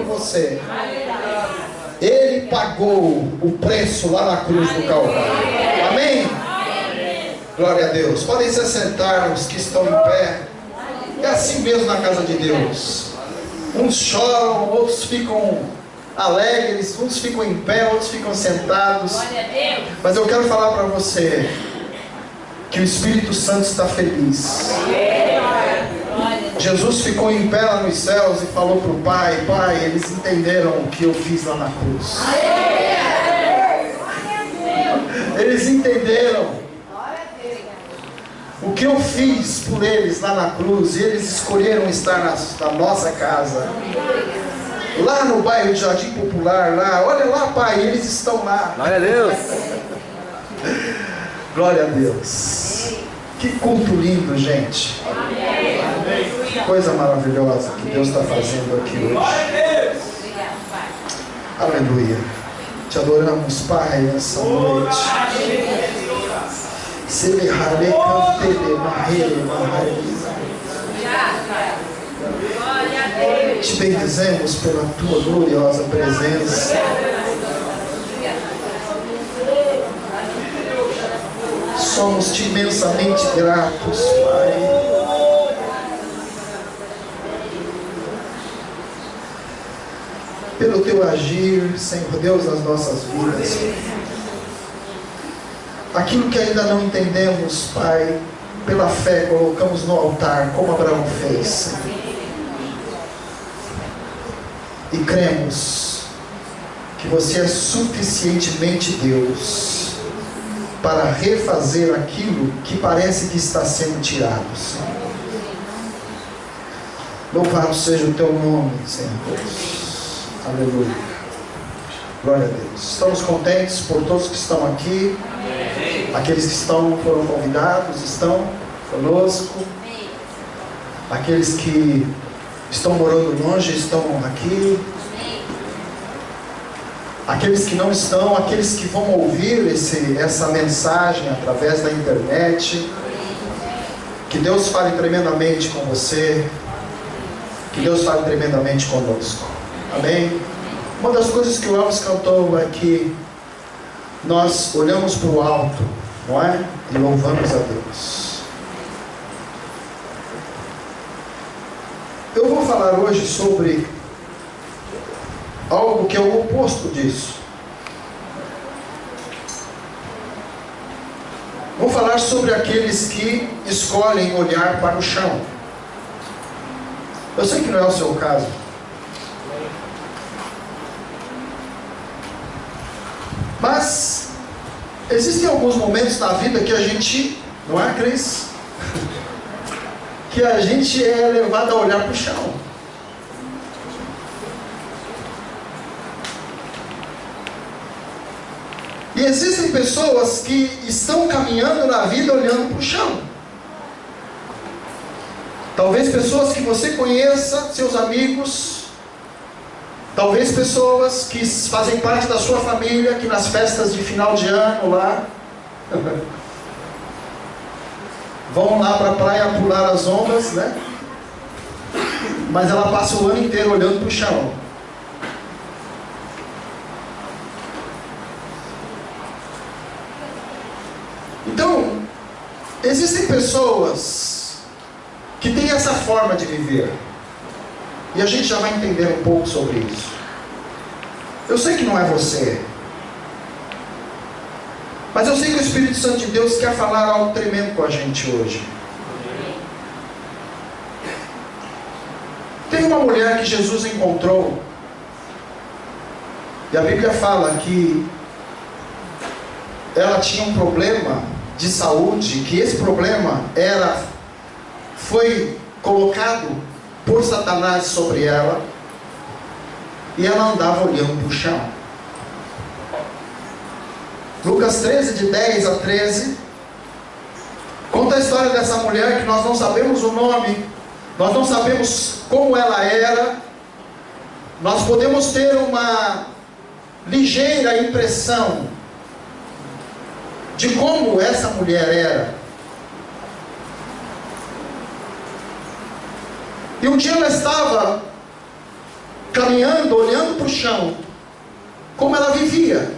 você. Ele pagou o preço lá na cruz do Calvário. Amém? Glória a Deus. Podem se assentar os que estão em pé. É assim mesmo na casa de Deus. Uns choram, outros ficam alegres, uns ficam em pé, outros ficam sentados. Mas eu quero falar para você que o Espírito Santo está feliz. Jesus ficou em pé lá nos céus e falou para o Pai: Pai, eles entenderam o que eu fiz lá na cruz. Eles entenderam o que eu fiz por eles lá na cruz. E eles escolheram estar na nossa casa, lá no bairro de Jardim Popular, lá. Olha lá, Pai, eles estão lá. Glória a Deus. Glória a Deus. Que culto lindo, gente. Que coisa maravilhosa que Deus está fazendo aqui hoje. Aleluia. Te adoramos, Pai, nessa noite. Te bendizemos pela tua gloriosa presença. Somos-te imensamente gratos, Pai. Pelo teu agir, Senhor Deus, nas nossas vidas. Aquilo que ainda não entendemos, Pai, pela fé colocamos no altar, como Abraão fez, Senhor. E cremos que você é suficientemente Deus para refazer aquilo que parece que está sendo tirado, Senhor. Louvado seja o teu nome, Senhor Deus. Aleluia. Glória a Deus. Estamos contentes por todos que estão aqui. Aqueles que foram convidados, estão conosco. Aqueles que estão morando longe, estão aqui. Aqueles que não estão, aqueles que vão ouvir essa mensagem através da internet. Que Deus fale tremendamente com você. Que Deus fale tremendamente conosco. Amém? Uma das coisas que o Elvis cantou é que nós olhamos para o alto, não é? E louvamos a Deus. Eu vou falar hoje sobre algo que é o oposto disso. Vou falar sobre aqueles que escolhem olhar para o chão. Eu sei que não é o seu caso. Mas existem alguns momentos na vida que a gente, não é, Cris? Que a gente é levado a olhar para o chão. E existem pessoas que estão caminhando na vida olhando para o chão. Talvez pessoas que você conheça, seus amigos. Talvez pessoas que fazem parte da sua família, que nas festas de final de ano lá, vão lá para a praia pular as ondas, né? Mas ela passa o ano inteiro olhando para o chão. Então, existem pessoas que têm essa forma de viver. E a gente já vai entender um pouco sobre isso. Eu sei que não é você. Mas eu sei que o Espírito Santo de Deus quer falar algo tremendo com a gente hoje. Tem uma mulher que Jesus encontrou. E a Bíblia fala que ela tinha um problema de saúde. Que esse problema foi colocado por Satanás sobre ela, e ela andava olhando para o chão. Lucas 13, de 10 a 13, conta a história dessa mulher que nós não sabemos o nome, nós não sabemos como ela era, nós podemos ter uma ligeira impressão de como essa mulher era. E um dia ela estava caminhando, olhando para o chão, como ela vivia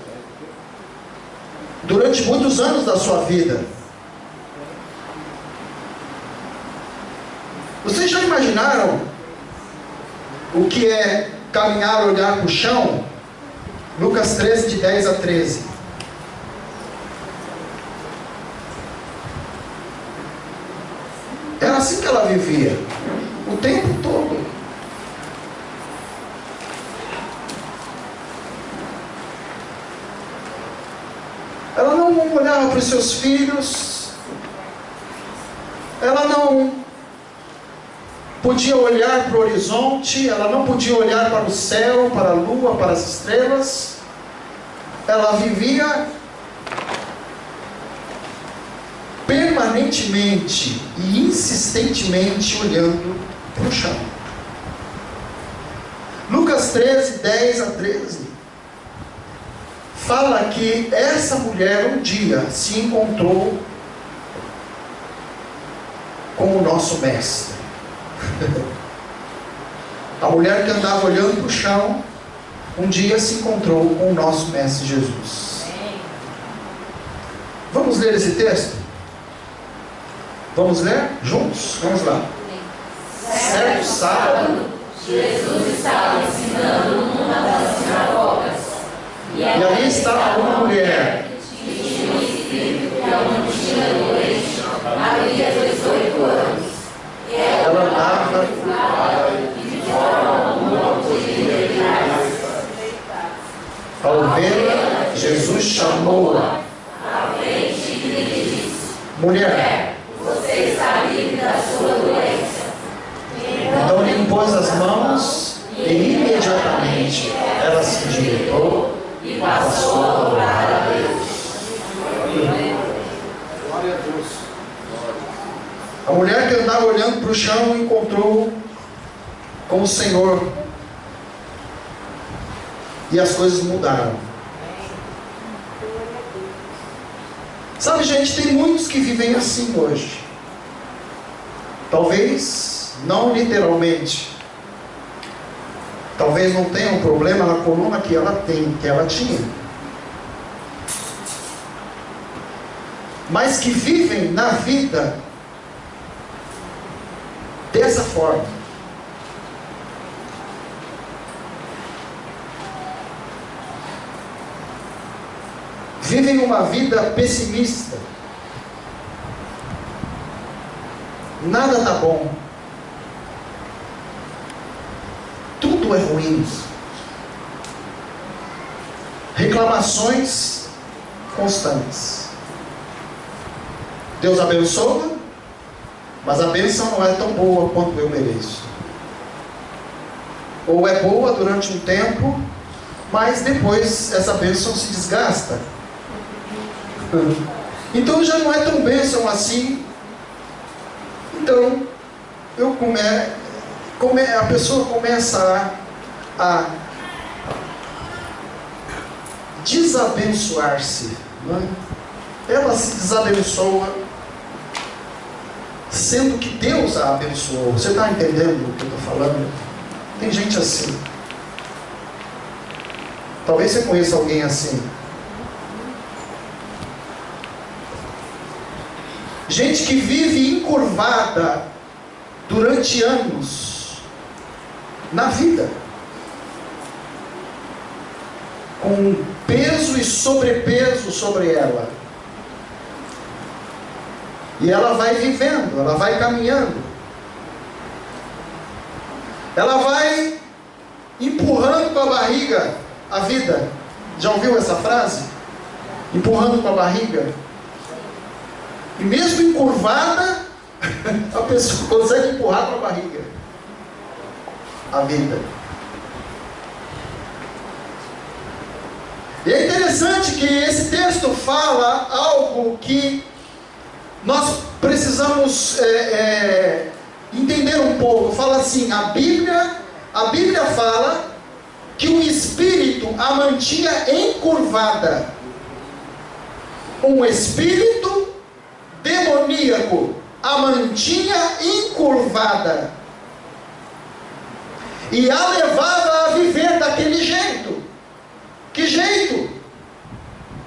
durante muitos anos da sua vida. Vocês já imaginaram o que é caminhar, olhar para o chão? Lucas 13, de 10 a 13. Era assim que ela vivia, o tempo todo. Ela não olhava para os seus filhos, ela não podia olhar para o horizonte, ela não podia olhar para o céu, para a lua, para as estrelas. Ela vivia permanentemente e insistentemente olhando para o chão. Lucas 13, 10 a 13 fala que essa mulher um dia se encontrou com o nosso mestre. A mulher que andava olhando para o chão um dia se encontrou com o nosso mestre Jesus. Vamos ler esse texto? Vamos ler juntos? Vamos lá. Certo sábado, Jesus estava ensinando numa das sinagogas. e ali estava uma mulher Que tinha um espírito que a não tinha doente, havia 18 anos. ela andava E de forma alguma podia deitar-se. ao vê-la. Jesus chamou-a. À frente e lhe disse: Mulher, Você está livre da sua doença. então lhe impôs as mãos e imediatamente ela se endireitou E passou a louvar a Deus. Glória a Deus. A mulher que andava olhando para o chão encontrou com o Senhor. E as coisas mudaram. Sabe, gente, tem muitos que vivem assim hoje. Talvez não literalmente. Talvez não tenha um problema na coluna que ela tem, que ela tinha. Mas que vivem na vida dessa forma. Vivem uma vida pessimista. Nada está bom. Tudo é ruim. Reclamações constantes. Deus abençoa, mas a bênção não é tão boa quanto eu mereço. Ou é boa durante um tempo, mas depois essa bênção se desgasta. Então já não é tão bênção assim. Então a pessoa começa a desabençoar-se, não é? Ela se desabençoa, sendo que Deus a abençoou. Você está entendendo o que eu estou falando? Tem gente assim. Talvez você conheça alguém assim. Gente que vive encurvada durante anos na vida, com peso e sobrepeso sobre ela. E ela vai vivendo, ela vai caminhando. Ela vai empurrando com a barriga a vida. Já ouviu essa frase? Empurrando com a barriga. E mesmo encurvada, a pessoa consegue empurrar com a barriga a vida. E é interessante que esse texto fala algo que nós precisamos entender um pouco. Fala assim, a Bíblia fala que o espírito a mantinha encurvada. Um espírito demoníaco a mantinha encurvada e a levava a daquele jeito. Que jeito?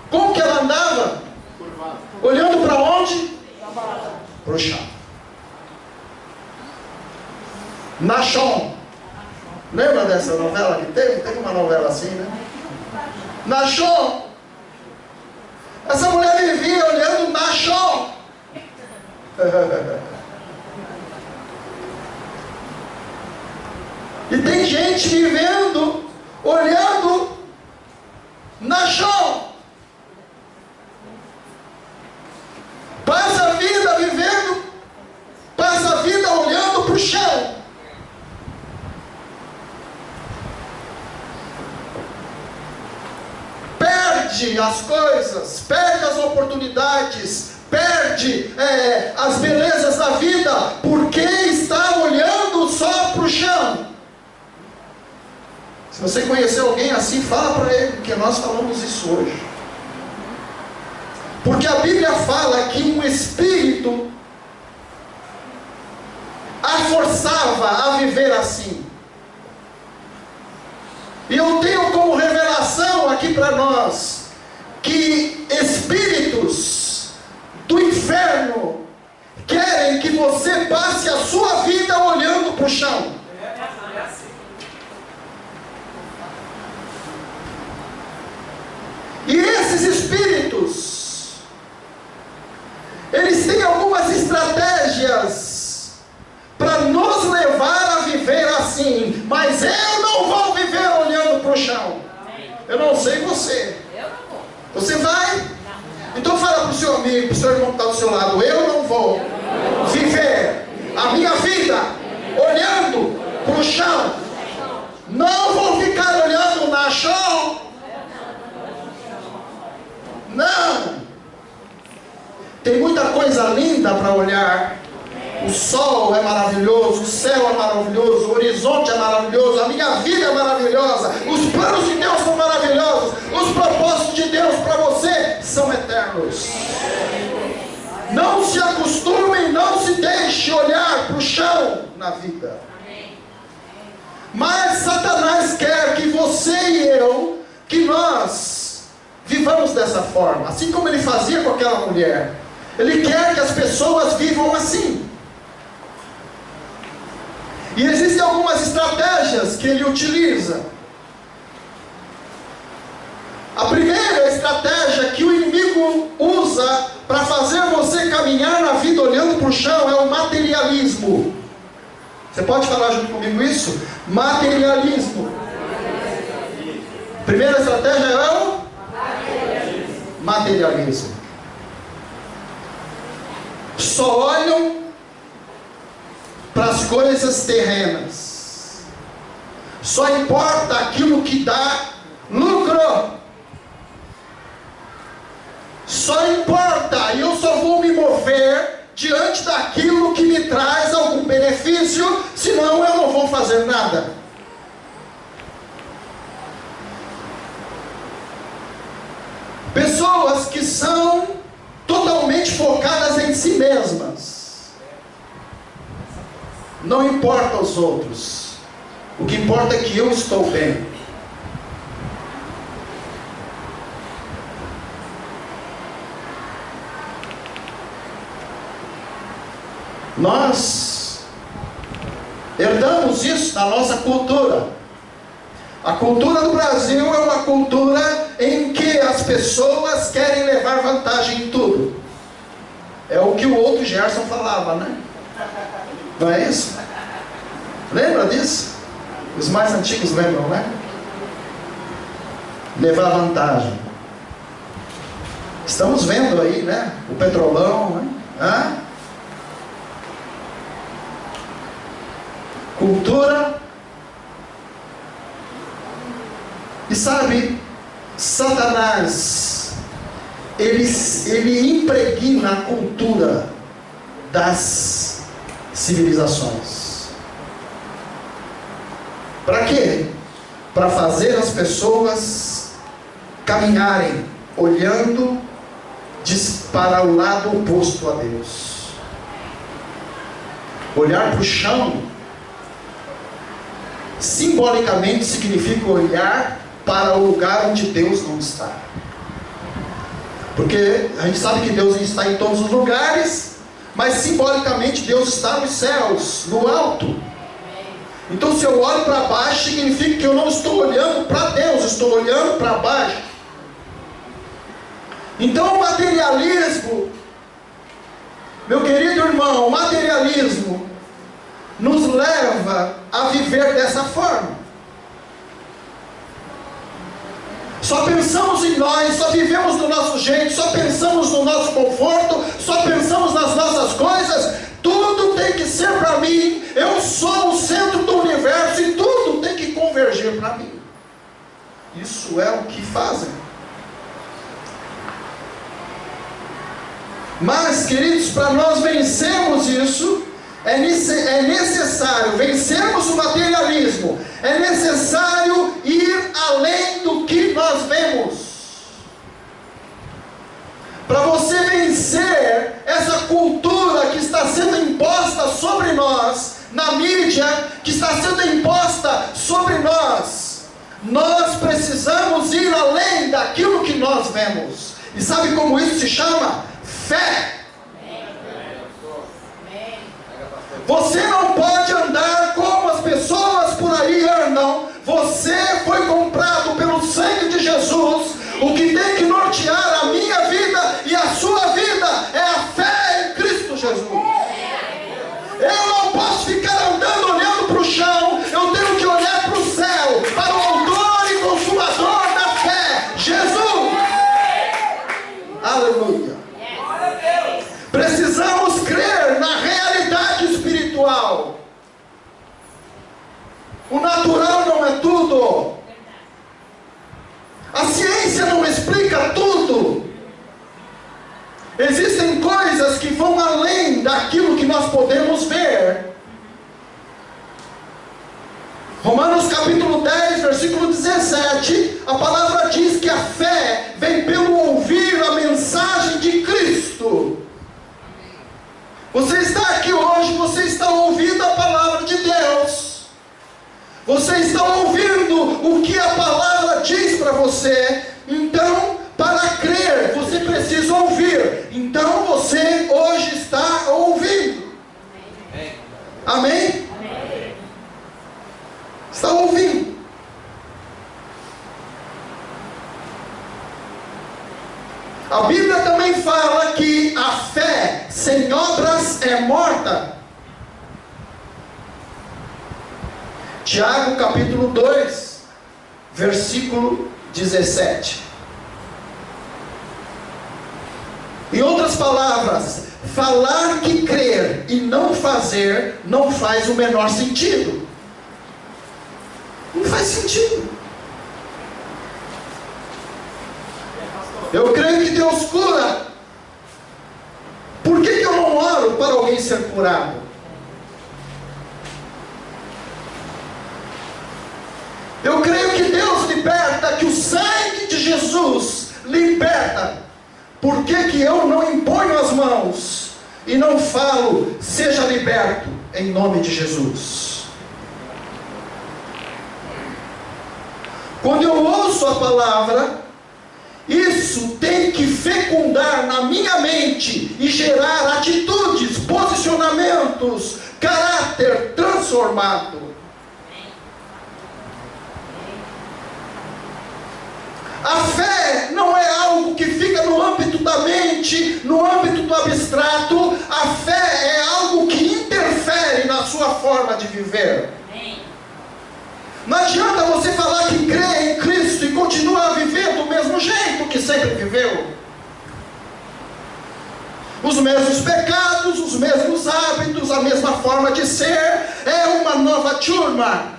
Como que ela andava? Olhando para onde? Para o chão. Nachon. Lembra dessa novela que teve? Teve uma novela assim, né? Nachon. Essa mulher vivia olhando Nachon. E tem gente vivendo, olhando Nachon. Passa a vida vivendo, passa a vida olhando para o chão. Perde as coisas, perde as oportunidades, perde as belezas da vida, porque está olhando só para o chão. Se você conhecer alguém assim, fala para ele, porque nós falamos isso hoje. Porque a Bíblia fala que um espírito a forçava a viver assim. E eu tenho como revelação aqui para nós, que espíritos do inferno querem que você passe a sua vida olhando para o chão. E esses espíritos, eles têm algumas estratégias para nos levar a viver assim. Mas eu não vou viver olhando para o chão. Eu não sei você. Você vai? Então fala para o seu amigo, para o seu irmão que está do seu lado: eu não vou viver a minha vida olhando para o chão. Não vou ficar olhando na chão. Não. Tem muita coisa linda para olhar. O sol é maravilhoso, o céu é maravilhoso, o horizonte é maravilhoso, a minha vida é maravilhosa, os planos de Deus são maravilhosos, os propósitos de Deus para você são eternos. Não se acostume, não se deixe olhar para o chão na vida. Mas Satanás quer que você e eu, que nós vivamos dessa forma, assim como ele fazia com aquela mulher. Ele quer que as pessoas vivam assim. E existem algumas estratégias que ele utiliza. A primeira estratégia que o inimigo usa para fazer você caminhar na vida olhando para o chão é o materialismo. Você pode falar junto comigo isso? Materialismo. Primeira estratégia é o materialismo. Só olham para as coisas terrenas. Só importa aquilo que dá lucro. Só importa, e eu só vou me mover diante daquilo que me traz algum benefício, senão eu não vou fazer nada. Pessoas que são totalmente focadas em si mesmas. Não importa os outros. O que importa é que eu estou bem. Nós herdamos isso na nossa cultura. A cultura do Brasil é uma cultura em que as pessoas querem levar vantagem em tudo. É o que o outro Gerson falava, né? Não é isso? Lembra disso? Os mais antigos lembram, né? Levar vantagem. Estamos vendo aí, né? O petrolão, né? Hã? Cultura. E sabe, Satanás, ele impregna a cultura das civilizações. Para quê? Para fazer as pessoas caminharem olhando para o lado oposto a Deus. Olhar para o chão simbolicamente significa olhar para o lugar onde Deus não está. Porque a gente sabe que Deus está em todos os lugares, mas simbolicamente Deus está nos céus, no alto. Então se eu olho para baixo, significa que eu não estou olhando para Deus, estou olhando para baixo. Então o materialismo, meu querido irmão, o materialismo nos leva a viver dessa forma. Só pensamos em nós, só vivemos do nosso jeito, só pensamos no nosso conforto, só pensamos nas nossas coisas. Tudo tem que ser para mim, eu sou o centro do universo e tudo tem que convergir para mim. Isso é o que fazem. Mas, queridos, para nós vencermos isso, é necessário vencermos o materialismo, é necessário ir além do que nós vemos. Para você vencer essa cultura que está sendo imposta sobre nós, na mídia, que está sendo imposta sobre nós, nós precisamos ir além daquilo que nós vemos. E sabe como isso se chama? Fé. Você não pode andar como as pessoas por aí andam. Você foi comprado pelo sangue de Jesus. O que tem que nortear a minha vida e a sua vida é a fé em Cristo Jesus. Eu não posso ficar andando olhando para o chão. Eu tenho que olhar para o céu, para o autor e consumador da fé, Jesus. Aleluia. Precisamos crer na realidade espiritual. O natural não é tudo. A ciência não explica tudo. Existem coisas que vão além daquilo que nós podemos ver. Romanos capítulo 10, versículo 17, a palavra diz que a fé vem pelo ouvir a mensagem de Cristo. Você está aqui hoje, você está ouvindo a palavra de Deus. Você está ouvindo o que a palavra diz para você. Então, para crer, você precisa ouvir. Então, você hoje está ouvindo. Amém? Amém? Está ouvindo. A Bíblia também fala que a fé sem obras é morta. Tiago capítulo 2, versículo 17. Em outras palavras, falar que crer e não fazer não faz o menor sentido. Não faz sentido. Eu creio que Deus cura. Por que eu não oro para alguém ser curado? Eu creio que Deus liberta, que o sangue de Jesus liberta. Por que eu não imponho as mãos e não falo, seja liberto em nome de Jesus? Quando eu ouço a palavra, isso tem que fecundar na minha mente e gerar atitudes, posicionamentos, caráter transformado. A fé não é algo que fica no âmbito da mente, no âmbito do abstrato. A fé é algo que interfere na sua forma de viver. Não adianta você falar que crê em Cristo e continua a viver do mesmo jeito que sempre viveu. Os mesmos pecados, os mesmos hábitos, a mesma forma de ser. É uma nova turma.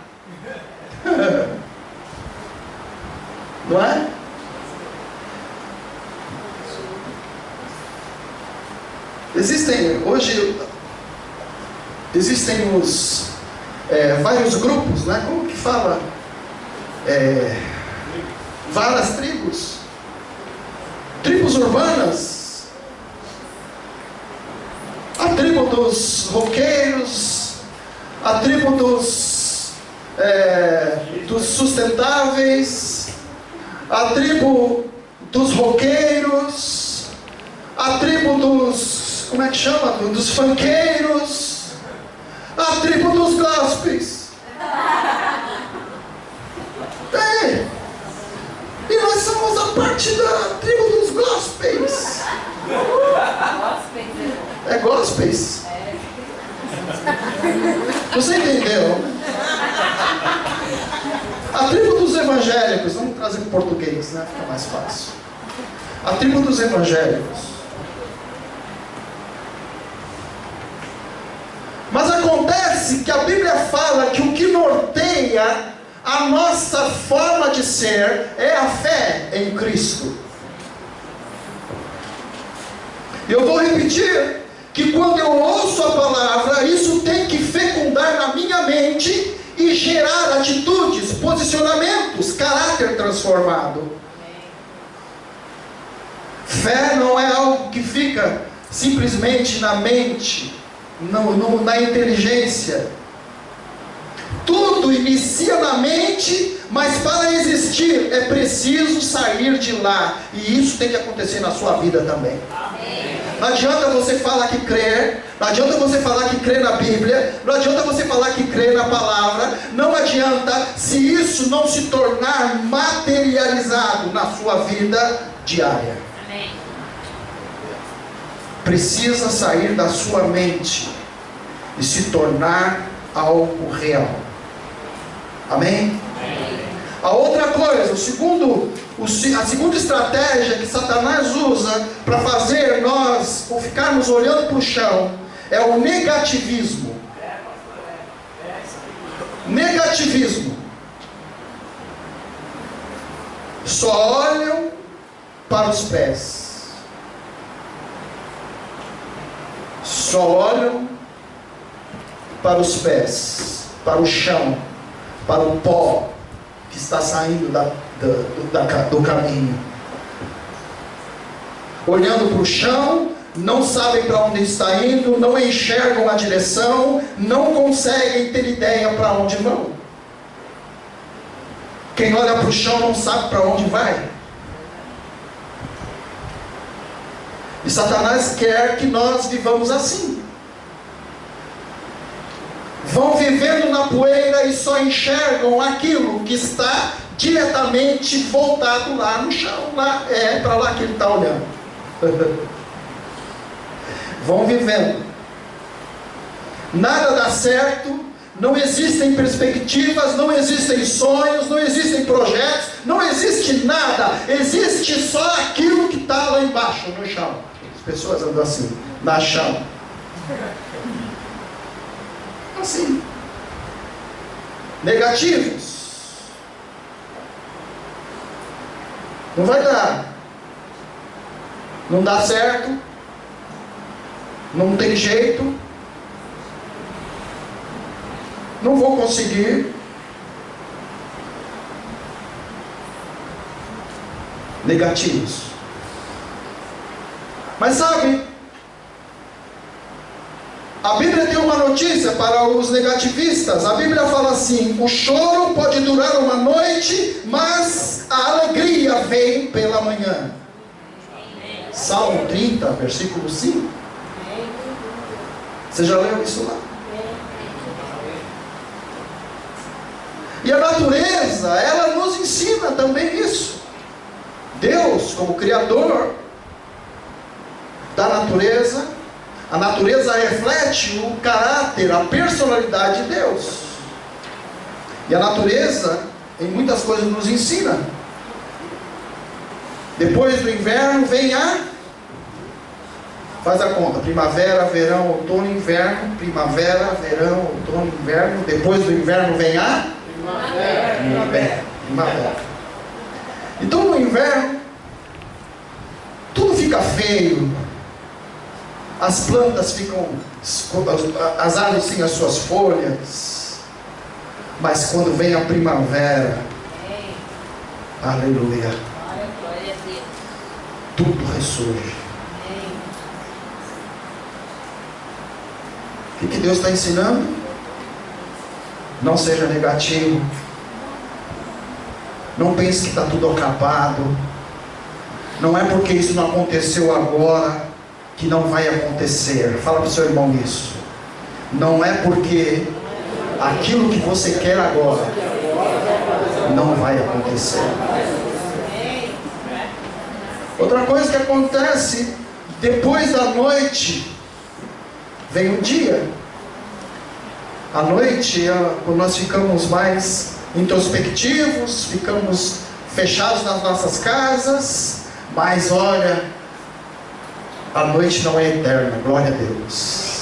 Não é? Existem os vários grupos, né? Como que fala? Várias tribos urbanas. A tribo dos roqueiros, a tribo dos dos sustentáveis, a tribo dos roqueiros, a tribo dos, como é que chama? Dos funkeiros, a tribo dos gospels. E nós somos a parte da tribo dos gospels. É gospels? Você entendeu? A tribo dos evangélicos, vamos trazer para o português, né? Fica mais fácil. A tribo dos evangélicos. Mas acontece que a Bíblia fala que o que norteia a nossa forma de ser é a fé em Cristo. Eu vou repetir que quando eu ouço a palavra, isso tem que fecundar na minha mente e gerar atitudes, posicionamentos, caráter transformado. Fé não é algo que fica simplesmente na mente, na inteligência. Tudo inicia na mente, mas para existir é preciso sair de lá. E isso tem que acontecer na sua vida também. Não adianta você falar que crer, não adianta você falar que crê na Bíblia, não adianta você falar que crê na palavra, não adianta se isso não se tornar materializado na sua vida diária. Amém. Precisa sair da sua mente e se tornar algo real. Amém? Amém. A outra coisa, a segunda estratégia que Satanás usa para fazer nós ficarmos olhando para o chão é o negativismo. Negativismo. Só olham para os pés. Só olham para os pés, para o chão, para o pó que está saindo do caminho. Olhando para o chão, não sabem para onde está indo, não enxergam a direção, não conseguem ter ideia para onde vão. Quem olha para o chão não sabe para onde vai. E Satanás quer que nós vivamos assim. Vão vivendo na poeira e só enxergam aquilo que está diretamente voltado lá no chão. É para lá que ele está olhando. Vão vivendo. Nada dá certo. Não existem perspectivas, não existem sonhos, não existem projetos, não existe nada. Existe só aquilo que está lá embaixo, no chão. As pessoas andam assim, na chão. Assim. Negativos. Não vai dar. Não dá certo. Não tem jeito. Não vou conseguir. Negativos. Mas sabe, a Bíblia tem uma notícia para os negativistas. A Bíblia fala assim: o choro pode durar uma noite, mas a alegria vem pela manhã. Salmo 30, versículo 5. Você já leu isso lá? E a natureza, ela nos ensina também isso. Deus, como Criador da natureza, a natureza reflete o caráter, a personalidade de Deus. E a natureza, em muitas coisas, nos ensina. Depois do inverno vem faz a conta, primavera, verão, outono, inverno, primavera, verão, outono, inverno. Depois do inverno vem primavera. Então no inverno tudo fica feio, as plantas ficam, as árvores têm as suas folhas, mas quando vem a primavera, aleluia, tudo ressurge. O que Deus está ensinando? Não seja negativo. Não pense que está tudo acabado. Não é porque isso não aconteceu agora que não vai acontecer. Fala para o seu irmão isso. Não é porque aquilo que você quer agora não vai acontecer. Outra coisa que acontece, depois da noite vem o dia. A noite é quando nós ficamos mais introspectivos, ficamos fechados nas nossas casas, mas olha, a noite não é eterna, glória a Deus.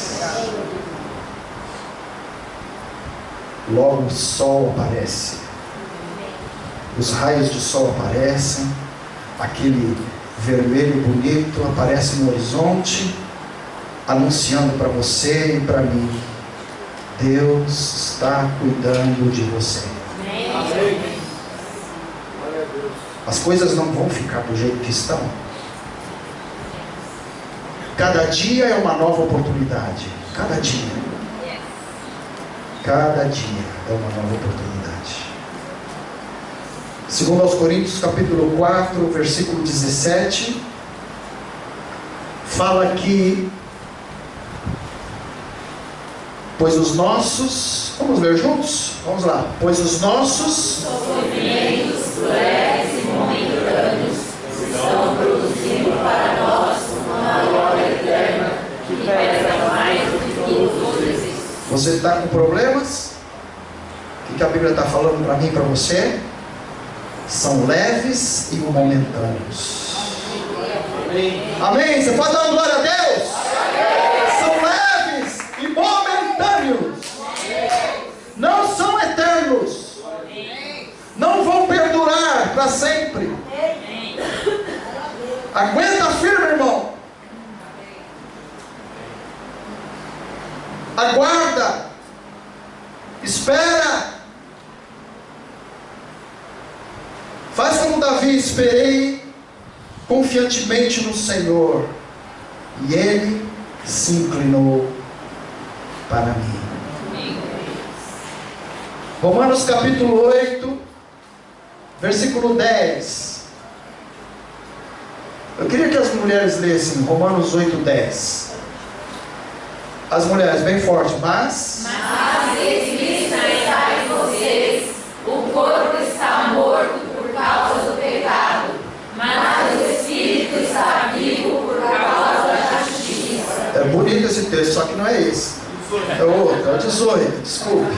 Logo o sol aparece, os raios de sol aparecem, aquele vermelho bonito aparece no horizonte, anunciando para você e para mim: Deus está cuidando de você. As coisas não vão ficar do jeito que estão. Cada dia é uma nova oportunidade. Cada dia é uma nova oportunidade. Segundo aos Coríntios capítulo 4, versículo 17, fala que pois os nossos, vamos ler juntos? Vamos lá. Pois os nossos sofrimentos cruéis e momentâneos estão produzindo para nós uma glória eterna que pesa mais do que tudo isso. Você está com problemas? O que a Bíblia está falando para mim e para você? São leves e momentâneos. Amém? Você pode dar uma glória a Deus? São leves e momentâneos. Não são eternos. Não vão perdurar para sempre. Aguenta firme, irmão. Aguarda. Espera. Faz como Davi: esperei confiantemente no Senhor, e Ele se inclinou para mim. Romanos capítulo 8, versículo 10. Eu queria que as mulheres lessem Romanos 8, 10. As mulheres, bem forte, mas existe em vocês, o corpo está morto por causa do pecado, mas o espírito está vivo por causa da justiça. É bonito esse texto, só que não é esse. É o outro, é o 18, desculpe.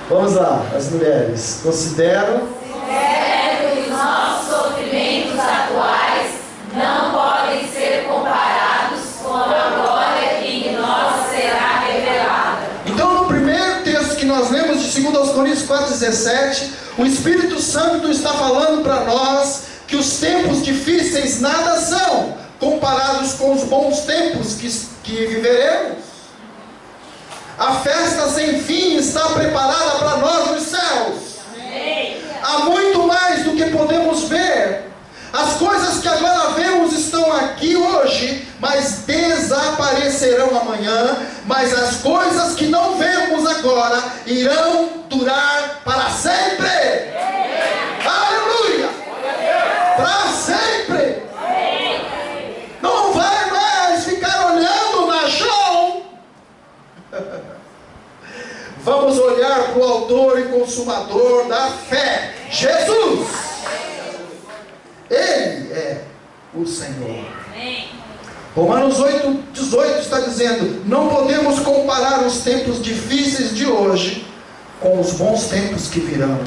Vamos lá, as mulheres. Considero que os nossos sofrimentos atuais não podem ser comparados com a glória que em nós será revelada. Então, no primeiro texto que nós lemos de 2 aos Coríntios 4,17, o Espírito Santo está falando para nós que os tempos difíceis nada são comparados com os bons tempos que viveremos. A festa sem fim está preparada para nós nos céus. Há muito mais do que podemos ver. As coisas que agora vemos estão aqui hoje, mas desaparecerão amanhã. Mas as coisas que não vemos agora irão durar para sempre. Aleluia! Para sempre. Não vai mais ficar olhando na chão. Vamos olhar para o autor e consumador da fé, Jesus. Ele é o Senhor. Romanos 8, 18 está dizendo: não podemos comparar os tempos difíceis de hoje com os bons tempos que virão.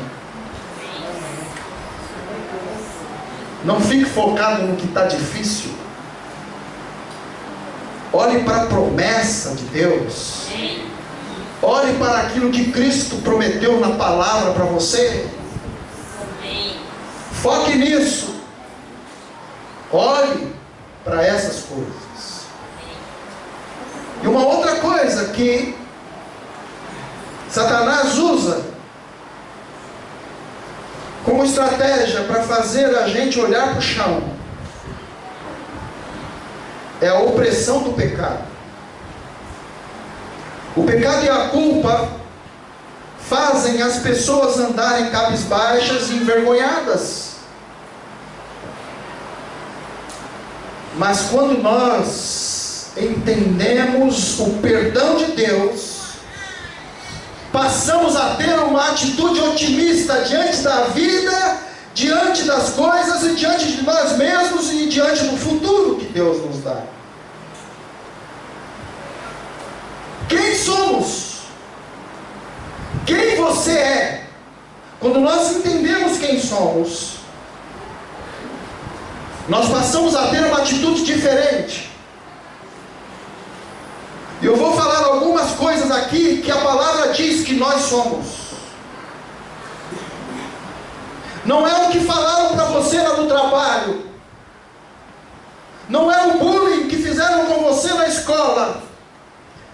Não fique focado no que está difícil. Olhe para a promessa de Deus. Olhe para aquilo que Cristo prometeu na palavra para você. Foque nisso. Olhe para essas coisas. E uma outra coisa que Satanás usa como estratégia para fazer a gente olhar para o chão é a opressão do pecado. O pecado e a culpa fazem as pessoas andarem cabisbaixas e envergonhadas. Mas quando nós entendemos o perdão de Deus, passamos a ter uma atitude otimista diante da vida, diante das coisas e diante de nós mesmos e diante do futuro que Deus nos dá. Quem somos? Quem você é? Quando nós entendemos quem somos, nós passamos a ter uma atitude diferente. E eu vou falar algumas coisas aqui que a palavra diz que nós somos. Não é o que falaram para você lá no trabalho. Não é o bullying que fizeram com você na escola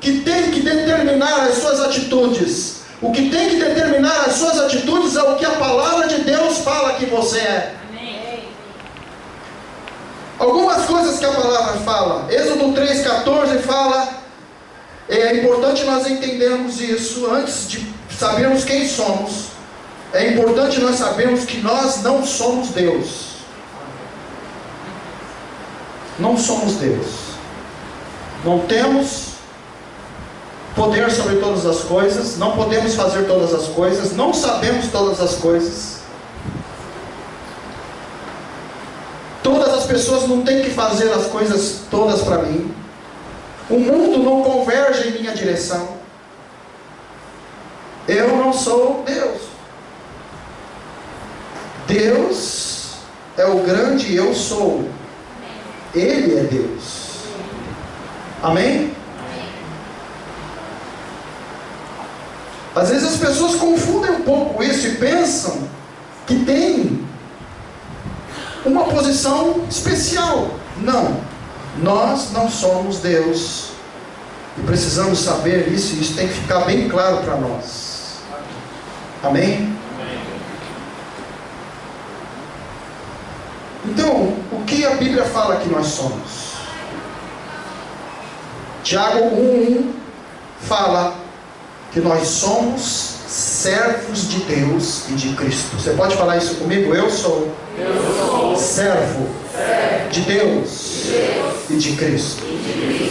que tem que determinar as suas atitudes. O que tem que determinar as suas atitudes é o que a palavra de Deus fala que você é. Amém. Algumas coisas que a palavra fala. Êxodo 3,14 fala... É importante nós entendermos isso antes de sabermos quem somos. É importante nós sabermos que nós não somos Deus. Não somos Deus. Não temos poder sobre todas as coisas. Não podemos fazer todas as coisas. Não sabemos todas as coisas. Todas as pessoas não têm que fazer as coisas todas para mim. O mundo não converge em minha direção. Eu não sou Deus. Deus é o grande eu sou. Ele é Deus. Amém? Às vezes as pessoas confundem um pouco isso e pensam que tem uma posição especial. Não. Nós não somos Deus. E precisamos saber isso. E isso tem que ficar bem claro para nós. Amém? Então, o que a Bíblia fala que nós somos? Tiago 1,1 fala que nós somos servos de Deus e de Cristo. Você pode falar isso comigo? Eu sou servo de Deus e de Cristo.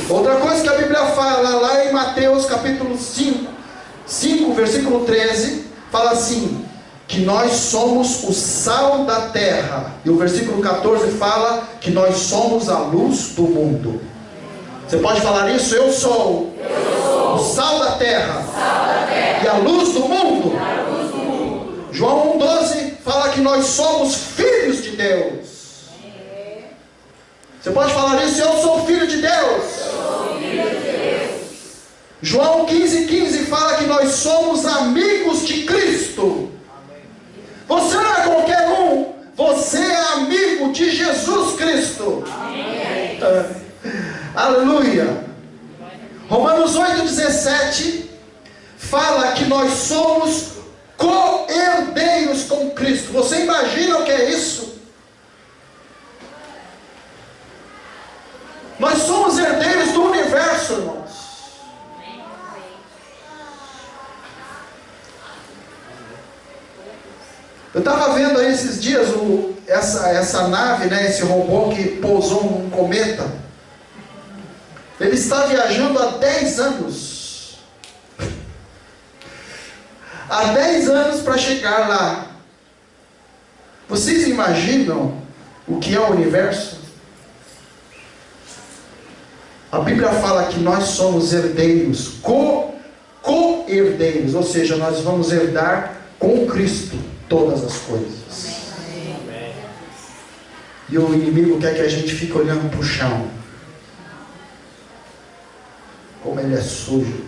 Outra coisa que a Bíblia fala lá em Mateus capítulo 5, versículo 13, fala assim, que nós somos o sal da terra. E o versículo 14 fala que nós somos a luz do mundo. Você pode falar isso? Eu sou o sal da terra, e a luz do mundo. João 1,12 fala que nós somos filhos de Deus. Você pode falar isso? Eu sou filho de Deus. João 15,15 fala que nós somos amigos de Cristo. Você não é qualquer um. Você é amigo de Jesus Cristo. Aleluia. Romanos 8,17 fala que nós somos co-herdeiros com Cristo. Você imagina o que é isso? Nós somos herdeiros do universo, irmãos. Eu estava vendo aí esses dias essa nave, né, esse robô que pousou num cometa. Ele está viajando há 10 anos. Há 10 anos para chegar lá. Vocês imaginam o que é o universo? A Bíblia fala que nós somos herdeiros, co-herdeiros, ou seja, nós vamos herdar com Cristo todas as coisas. E o inimigo quer que a gente fique olhando para o chão. Como ele é sujo.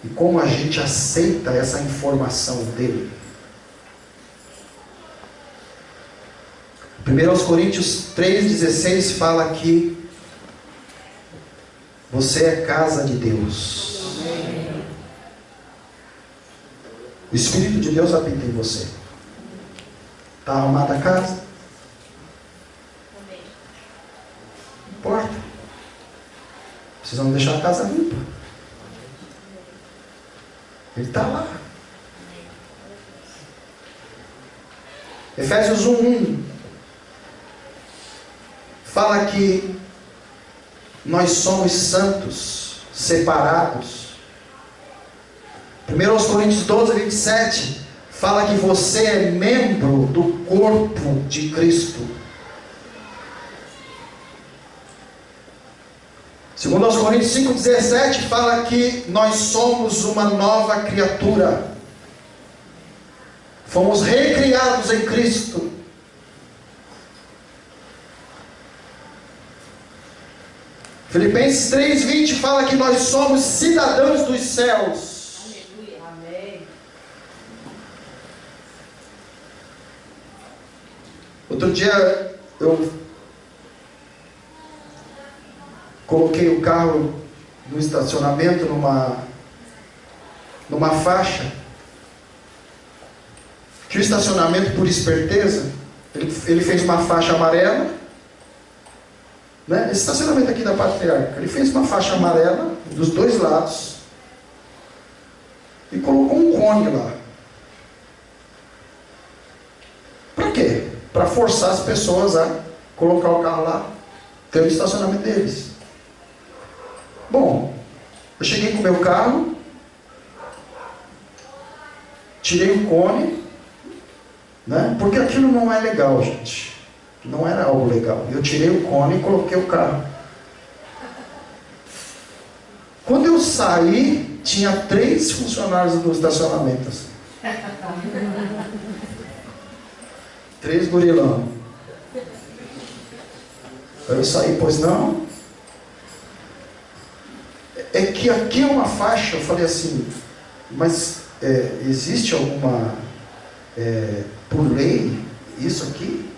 E como a gente aceita essa informação dele. 1 Coríntios 3,16 fala que você é casa de Deus. O Espírito de Deus habita em você. Está arrumada a casa? Não importa. Vocês vão deixar a casa limpa. Ele está lá. Efésios 1:1 fala que nós somos santos, separados. 1 Coríntios 12:27 fala que você é membro do corpo de Cristo. 2 Coríntios 5:17 fala que nós somos uma nova criatura. Fomos recriados em Cristo. Filipenses 3:20 fala que nós somos cidadãos dos céus. Aleluia. Amém. Outro dia eu coloquei o carro no estacionamento numa faixa. Que o estacionamento, por esperteza, ele fez uma faixa amarela, né? Esse estacionamento aqui da Patriarca, ele fez uma faixa amarela dos dois lados e colocou um cone lá. Para quê? Para forçar as pessoas a colocar o carro lá, ter o estacionamento deles. Bom, eu cheguei com o meu carro, tirei o cone, né? Porque aquilo não é legal, gente. Não era algo legal. Eu tirei o cone e coloquei o carro. Quando eu saí, tinha 3 funcionários no estacionamento. Assim. 3 gurilão. Aí eu saí, pois não. É que aqui é uma faixa. Eu falei assim, mas existe alguma... por lei, isso aqui?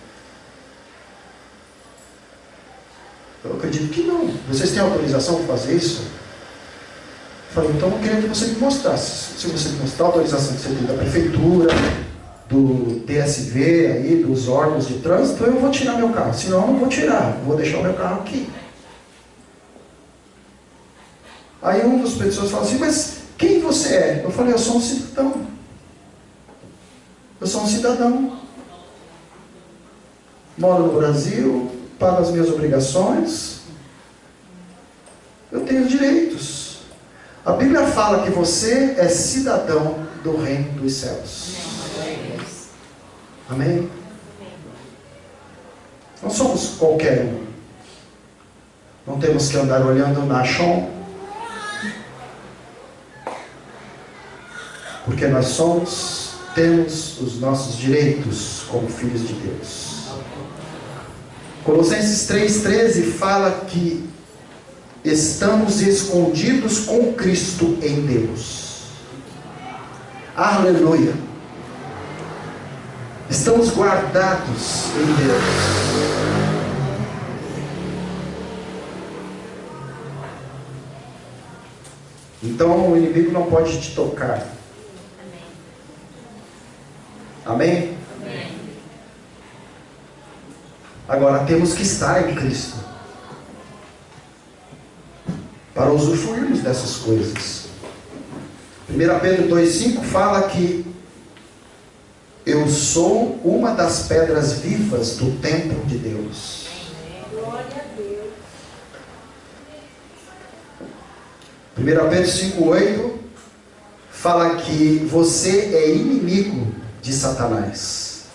Eu acredito que não. Vocês têm autorização para fazer isso? Eu falei, então eu queria que você me mostrasse. Se você me mostrar a autorização que você tem da prefeitura, do TSV, aí, dos órgãos de trânsito, eu vou tirar meu carro. Senão eu não vou tirar, vou deixar o meu carro aqui. Aí uma das pessoas falou assim, mas quem você é? Eu falei, eu sou um cidadão. Eu sou um cidadão. Moro no Brasil, pago as minhas obrigações. Eu tenho direitos. A Bíblia fala que você é cidadão do reino dos céus. Amém? Não somos qualquer um. Não temos que andar olhando na chão. Porque nós temos os nossos direitos como filhos de Deus. Colossenses 3,13 fala que estamos escondidos com Cristo em Deus. Aleluia! Estamos guardados em Deus. Então o inimigo não pode te tocar. Amém? Amém. Agora temos que estar em Cristo para usufruirmos dessas coisas. 1 Pedro 2,5 fala que eu sou uma das pedras vivas do templo de Deus. Glória a Deus. 1 Pedro 5,8 fala que você é inimigo de Satanás.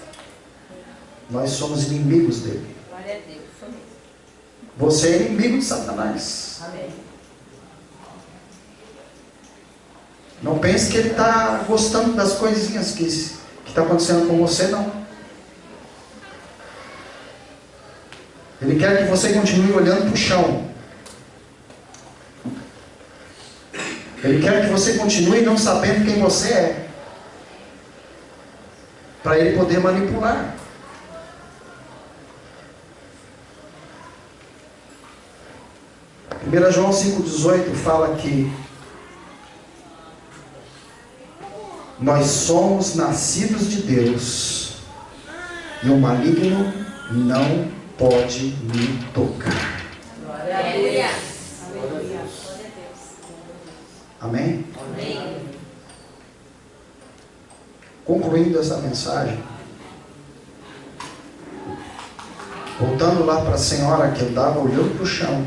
Nós somos inimigos dele. Glória a Deus. Amém. Você é inimigo de Satanás. Amém. Não pense que ele está gostando das coisinhas que está acontecendo com você, não. Ele quer que você continue olhando para o chão. Ele quer que você continue não sabendo quem você é, para ele poder manipular. João 5,18 fala que nós somos nascidos de Deus e o maligno não pode me tocar. Glória a Deus. Amém? Amém. Concluindo essa mensagem, voltando lá para a senhora que andava olhando para o chão,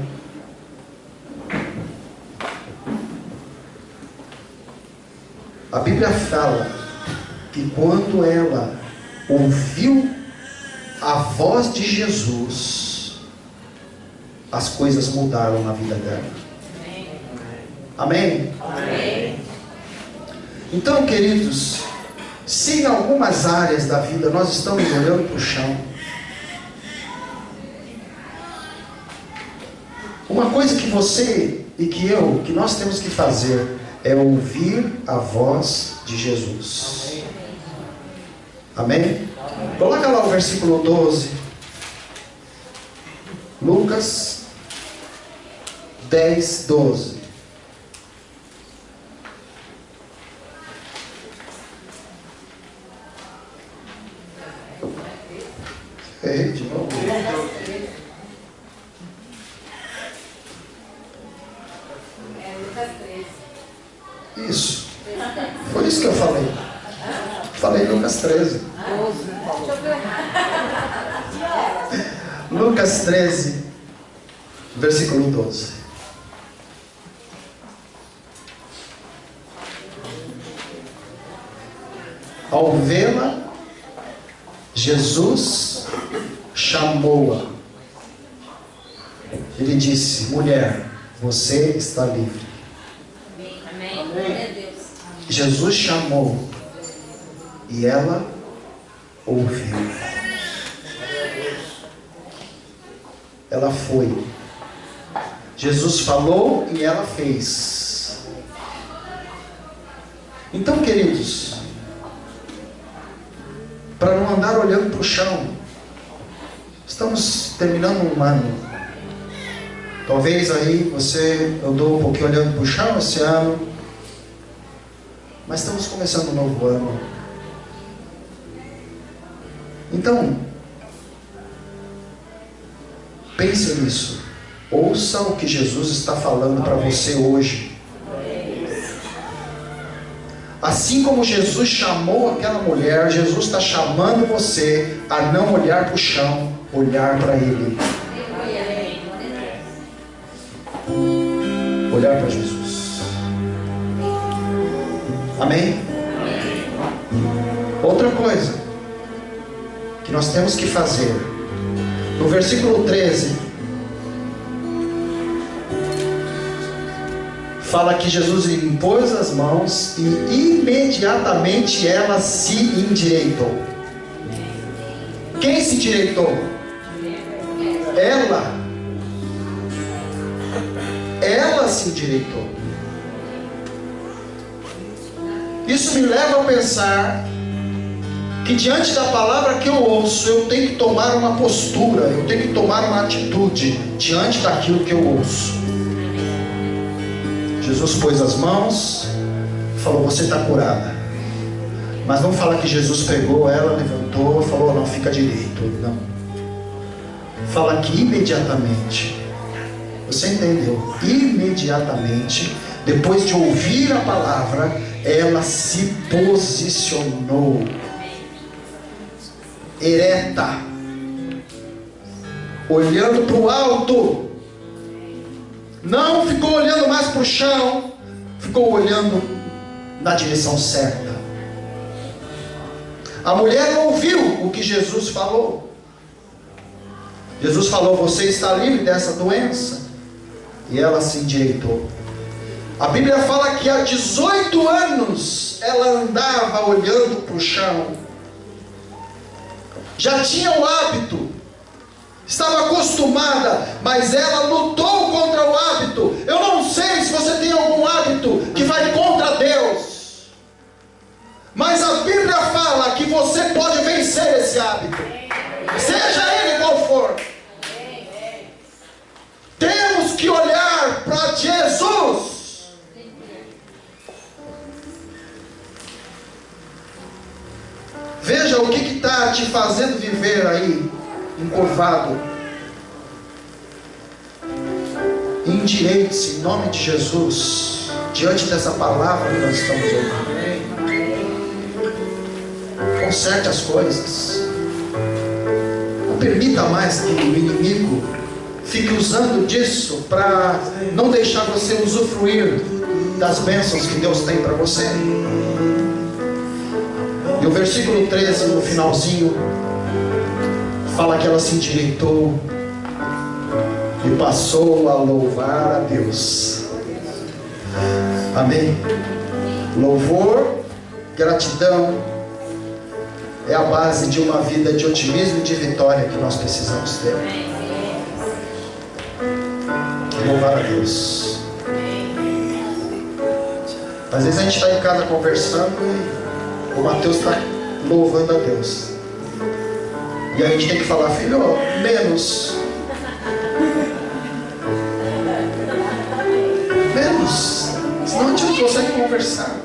a Bíblia fala que quando ela ouviu a voz de Jesus, as coisas mudaram na vida dela. Amém? Amém. Então, queridos, se em algumas áreas da vida nós estamos olhando para o chão, uma coisa que você e que nós temos que fazer é ouvir a voz de Jesus. Amém? Coloca lá o versículo 12. Lucas 10, 12. Errei de novo. Isso. Foi isso que eu falei. Falei Lucas 13. Lucas 13, versículo 12. Ao vê-la, Jesus chamou-a. Ele disse: mulher, você está livre. Amém. Jesus chamou e ela ouviu. Ela foi. Jesus falou e ela fez. Então, queridos, para não andar olhando para o chão, estamos terminando um ano. Talvez aí você andou um pouquinho olhando para o chão esse ano, mas estamos começando um novo ano. Então, pense nisso. Ouça o que Jesus está falando para você hoje. Assim como Jesus chamou aquela mulher, Jesus está chamando você a não olhar para o chão, olhar para Ele. Olhar para Jesus. Amém? Outra coisa que nós temos que fazer, no versículo 13, fala que Jesus impôs as mãos e imediatamente ela se endireitou. Quem se endireitou? Ela se endireitou. Isso me leva a pensar que diante da palavra que eu ouço, eu tenho que tomar uma postura, eu tenho que tomar uma atitude diante daquilo que eu ouço. Jesus pôs as mãos, falou: você está curada. Mas não fala que Jesus pegou ela, levantou, falou: não, fica direito. Não. Fala que imediatamente, você entendeu? Imediatamente, depois de ouvir a palavra, ela se posicionou ereta, olhando para o alto. Não ficou olhando mais para o chão, ficou olhando na direção certa. A mulher ouviu o que Jesus falou. Jesus falou: você está livre dessa doença. E ela se endireitou. A Bíblia fala que há 18 anos ela andava olhando para o chão. Já tinha o hábito, estava acostumada, mas ela lutou contra o hábito. Eu não sei se você tem algum hábito que vai contra Deus, mas a Bíblia fala que você pode vencer esse hábito, seja ele qual for. Temos que olhar para Jesus. Veja o que está te fazendo viver aí, encurvado. Endireite-se em nome de Jesus. diante dessa palavra que nós estamos ouvindo. Conserte as coisas. Não permita mais que o inimigo fique usando disso para não deixar você usufruir das bênçãos que Deus tem para você. E o versículo 13, no finalzinho, fala que ela se endireitou e passou a louvar a Deus. Amém? Louvor, gratidão é a base de uma vida de otimismo e de vitória que nós precisamos ter. Louvar a Deus. Às vezes a gente está em casa conversando e o Mateus está louvando a Deus. E a gente tem que falar, filho, menos. Menos. Senão a gente não consegue conversar.